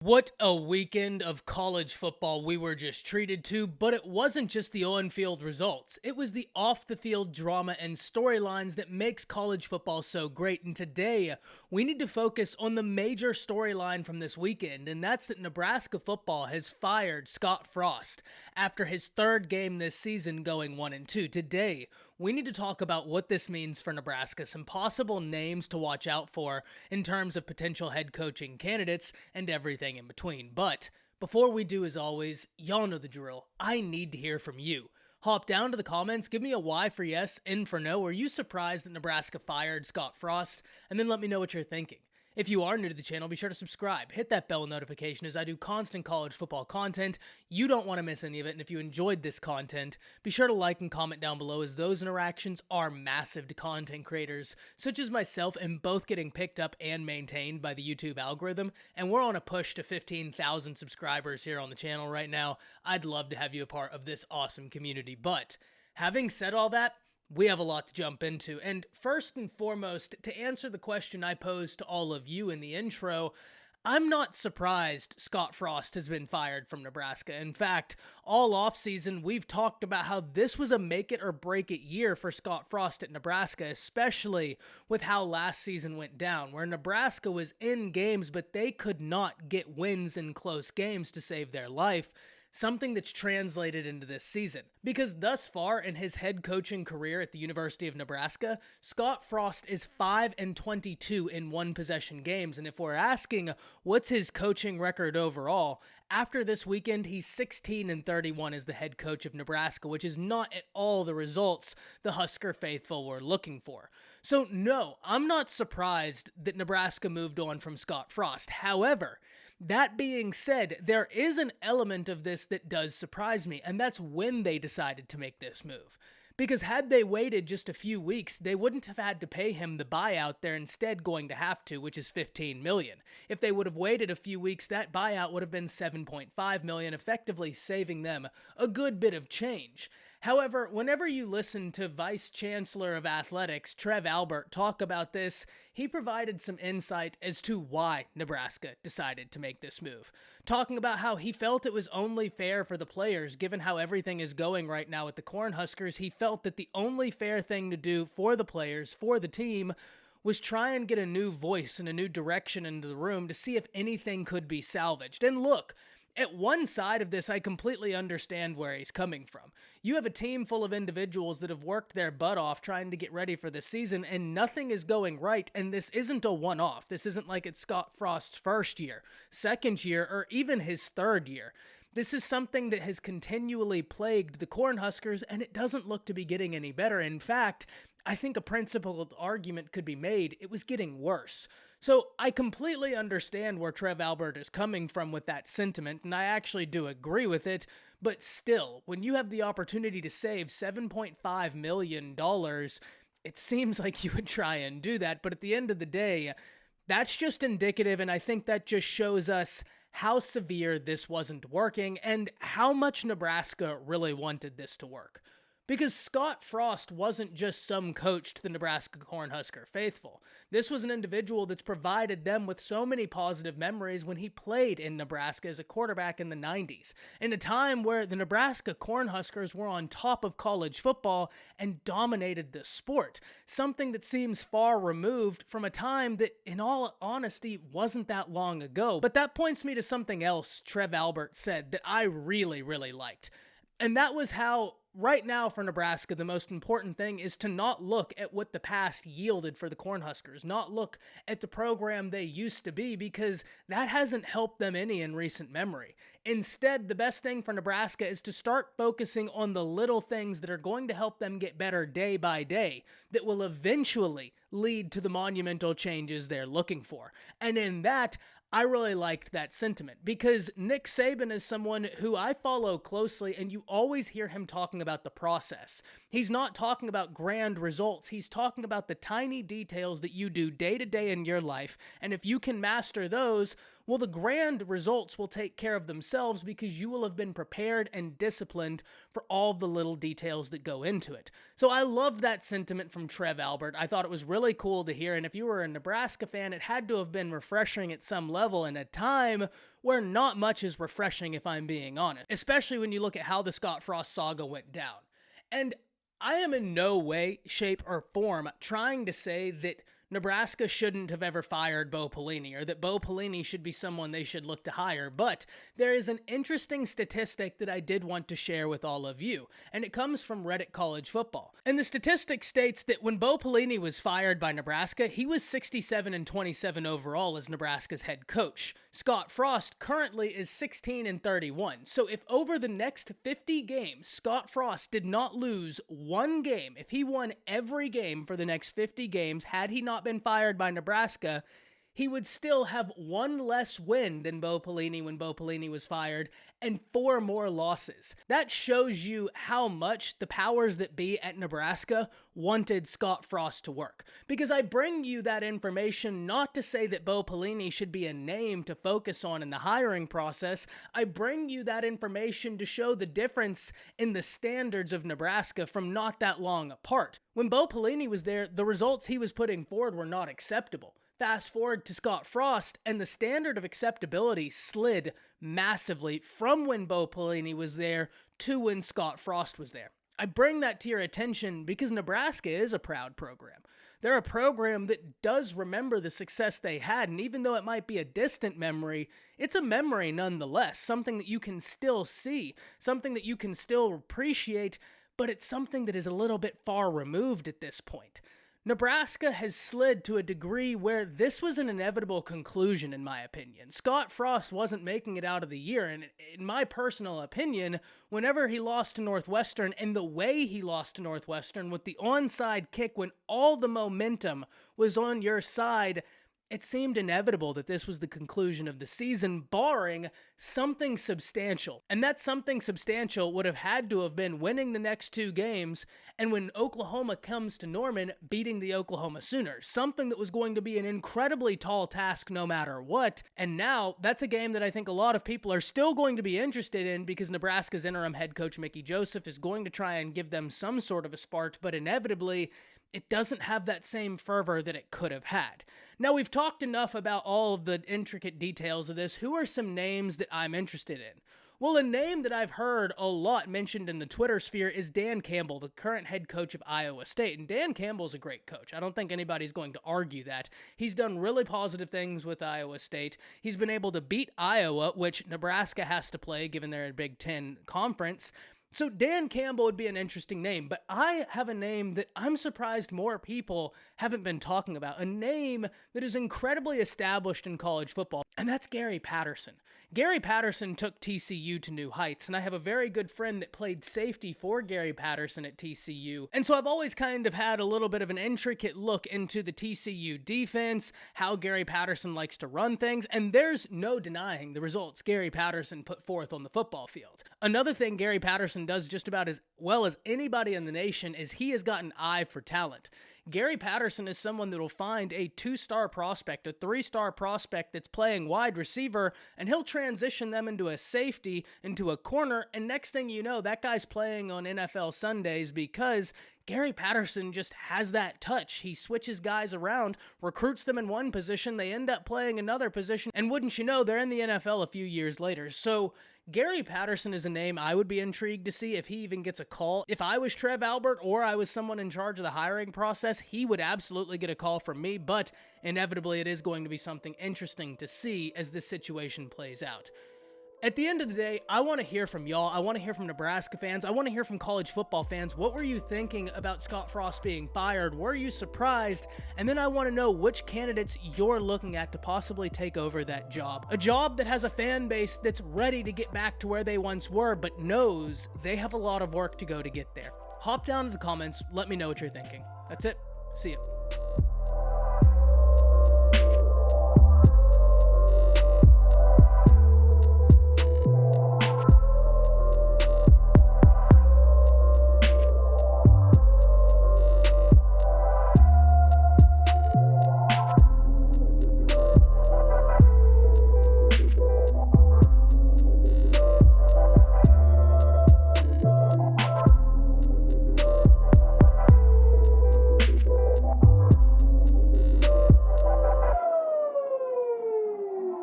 What a weekend of college football we were just treated to, but it wasn't just the on-field results. It was the off-the-field drama and storylines that makes college football so great. And today, we need to focus on the major storyline from this weekend, and that's that Nebraska football has fired Scott Frost after his third game this season going 1-2. Today, we need to talk about what this means for Nebraska, some possible names to watch out for in terms of potential head coaching candidates, and everything in between. But before we do, as always, y'all know the drill. I need to hear from you. Hop down to the comments, give me a Y for yes, N for no. Are you surprised that Nebraska fired Scott Frost? And then let me know what you're thinking. If you are new to the channel, be sure to subscribe. Hit that bell notification as I do constant college football content. You don't want to miss any of it, and if you enjoyed this content, be sure to like and comment down below, as those interactions are massive to content creators, such as myself, and both getting picked up and maintained by the YouTube algorithm, and we're on a push to 15,000 subscribers here on the channel right now. I'd love to have you a part of this awesome community, but having said all that, we have a lot to jump into, and first and foremost, to answer the question I posed to all of you in the intro, I'm not surprised Scott Frost has been fired from Nebraska. In fact, all offseason, we've talked about how this was a make-it-or-break-it year for Scott Frost at Nebraska, especially with how last season went down, where Nebraska was in games, but they could not get wins in close games to save their life. Something that's translated into this season. Because thus far in his head coaching career at the University of Nebraska, Scott Frost is 5-22 in one-possession games, and if we're asking what's his coaching record overall, after this weekend, he's 16-31 as the head coach of Nebraska, which is not at all the results the Husker faithful were looking for. So no, I'm not surprised that Nebraska moved on from Scott Frost. However, that being said, there is an element of this that does surprise me, and that's when they decided to make this move. Because had they waited just a few weeks, they wouldn't have had to pay him the buyout they're instead going to have to, which is $15 million. If they would have waited a few weeks, that buyout would have been $7.5 million, effectively saving them a good bit of change. However, whenever you listen to Vice Chancellor of Athletics, Trev Albert, talk about this, he provided some insight as to why Nebraska decided to make this move. Talking about how he felt it was only fair for the players, given how everything is going right now with the Cornhuskers. He felt that the only fair thing to do for the players, for the team, was try and get a new voice and a new direction into the room to see if anything could be salvaged. And look, at one side of this, I completely understand where he's coming from. You have a team full of individuals that have worked their butt off trying to get ready for the season, and nothing is going right, and this isn't a one-off. This isn't like it's Scott Frost's first year, second year, or even his third year. This is something that has continually plagued the Cornhuskers, and it doesn't look to be getting any better. In fact, I think a principled argument could be made. It was getting worse. So I completely understand where Trev Albert is coming from with that sentiment, and I actually do agree with it, but still, when you have the opportunity to save $7.5 million, it seems like you would try and do that, but at the end of the day, that's just indicative, and I think that just shows us how severe this wasn't working and how much Nebraska really wanted this to work. Because Scott Frost wasn't just some coach to the Nebraska Cornhusker faithful. This was an individual that's provided them with so many positive memories when he played in Nebraska as a quarterback in the 90s, in a time where the Nebraska Cornhuskers were on top of college football and dominated the sport, something that seems far removed from a time that, in all honesty, wasn't that long ago. But that points me to something else Trev Albert said that I really, really liked. And that was how, right now for Nebraska, the most important thing is to not look at what the past yielded for the Cornhuskers, not look at the program they used to be, because that hasn't helped them any in recent memory. Instead, the best thing for Nebraska is to start focusing on the little things that are going to help them get better day by day, that will eventually lead to the monumental changes they're looking for. And in that, I really liked that sentiment, because Nick Saban is someone who I follow closely, and you always hear him talking about the process. He's not talking about grand results. He's talking about the tiny details that you do day to day in your life, and if you can master those, well, the grand results will take care of themselves because you will have been prepared and disciplined for all the little details that go into it. So I love that sentiment from Trev Albert. I thought it was really cool to hear, and if you were a Nebraska fan, it had to have been refreshing at some level in a time where not much is refreshing if I'm being honest, especially when you look at how the Scott Frost saga went down. And I am in no way, shape, or form trying to say that Nebraska shouldn't have ever fired Bo Pelini, or that Bo Pelini should be someone they should look to hire, but there is an interesting statistic that I did want to share with all of you, and it comes from Reddit College Football. And the statistic states that when Bo Pelini was fired by Nebraska, he was 67-27 overall as Nebraska's head coach. Scott Frost currently is 16-31. So if over the next 50 games, Scott Frost did not lose one game, if he won every game for the next 50 games, had he not been fired by Nebraska, he would still have one less win than Bo Pelini when Bo Pelini was fired, and 4 more losses. That shows you how much the powers that be at Nebraska wanted Scott Frost to work. Because I bring you that information not to say that Bo Pelini should be a name to focus on in the hiring process. I bring you that information to show the difference in the standards of Nebraska from not that long apart. When Bo Pelini was there, the results he was putting forward were not acceptable. Fast forward to Scott Frost, and the standard of acceptability slid massively from when Bo Pelini was there to when Scott Frost was there. I bring that to your attention because Nebraska is a proud program. They're a program that does remember the success they had, and even though it might be a distant memory, it's a memory nonetheless, something that you can still see, something that you can still appreciate, but it's something that is a little bit far removed at this point. Nebraska has slid to a degree where this was an inevitable conclusion, in my opinion. Scott Frost wasn't making it out of the year, and in my personal opinion, whenever he lost to Northwestern, and the way he lost to Northwestern with the onside kick when all the momentum was on your side, it seemed inevitable that this was the conclusion of the season, barring something substantial. And that something substantial would have had to have been winning the next 2 games, and when Oklahoma comes to Norman, beating the Oklahoma Sooners. Something that was going to be an incredibly tall task no matter what. And now, that's a game that I think a lot of people are still going to be interested in because Nebraska's interim head coach Mickey Joseph is going to try and give them some sort of a spark, but inevitably, it doesn't have that same fervor that it could have had. Now, we've talked enough about all of the intricate details of this. Who are some names that I'm interested in? Well, a name that I've heard a lot mentioned in the Twitter sphere is Dan Campbell, the current head coach of Iowa State. And Dan Campbell's a great coach. I don't think anybody's going to argue that. He's done really positive things with Iowa State. He's been able to beat Iowa, which Nebraska has to play given they're a Big Ten conference. So Dan Campbell would be an interesting name, but I have a name that I'm surprised more people haven't been talking about, a name that is incredibly established in college football, and that's Gary Patterson. Gary Patterson took TCU to new heights, and I have a very good friend that played safety for Gary Patterson at TCU, and so I've always kind of had a little bit of an intricate look into the TCU defense, how Gary Patterson likes to run things, and there's no denying the results Gary Patterson put forth on the football field. Another thing Gary Patterson does just about as well as anybody in the nation is he has got an eye for talent. Gary Patterson is someone that will find a 2-star prospect, a 3-star prospect that's playing wide receiver, and he'll transition them into a safety, into a corner, and next thing you know, that guy's playing on NFL Sundays because Gary Patterson just has that touch. He switches guys around, recruits them in one position, they end up playing another position, and wouldn't you know, they're in the NFL a few years later. So Gary Patterson is a name I would be intrigued to see if he even gets a call. If I was Trev Albert or I was someone in charge of the hiring process, he would absolutely get a call from me, but inevitably it is going to be something interesting to see as this situation plays out. At the end of the day, I want to hear from y'all. I want to hear from Nebraska fans. I want to hear from college football fans. What were you thinking about Scott Frost being fired? Were you surprised? And then I want to know which candidates you're looking at to possibly take over that job. A job that has a fan base that's ready to get back to where they once were, but knows they have a lot of work to go to get there. Hop down to the comments. Let me know what you're thinking. That's it. See ya.